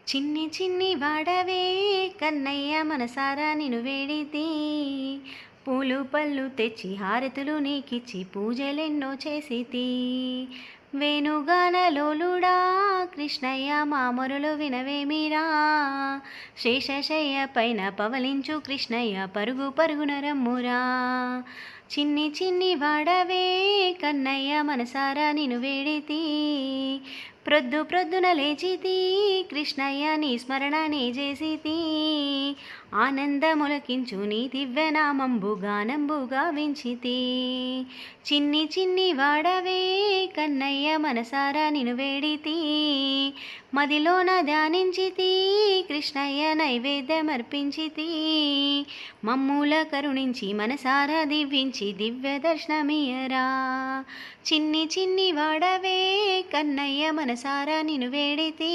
చిన్ని చిన్ని వాడవే కన్నయ్య మనసారా నిను వేడితి పూలు పళ్ళు తెచ్చి హారతులు నీకిచ్చి పూజలెన్నో చేసితి వేణుగానలోలుడా కృష్ణయ్య మా మొరలు వినవేమిరా శేషశయ్య పైన పవలించు కృష్ణయ్య పరుగు పరుగున రమ్మురా చిన్ని చిన్ని వాడవే కన్నయ్య మనసారా నిను వేడితి ప్రొద్దు ప్రొద్దున లేచితి కృష్ణయ్య నీ స్మరణ నే చేసితి ఆనందములకించు నీ దివ్యనామంబు గానంబుగా వించితి చిన్ని చిన్ని వాడవే కన్నయ్య మనసారా నిను వేడితి మదిలోన ధ్యానించితి కృష్ణయ్య నైవేద్యమర్పించితి మమ్ముల కరుణించి మనసారా దివ్వించి దివ్య దర్శనమియరా చిన్ని చిన్ని వాడవే కన్నయ్య మనసారా నిను వేడితి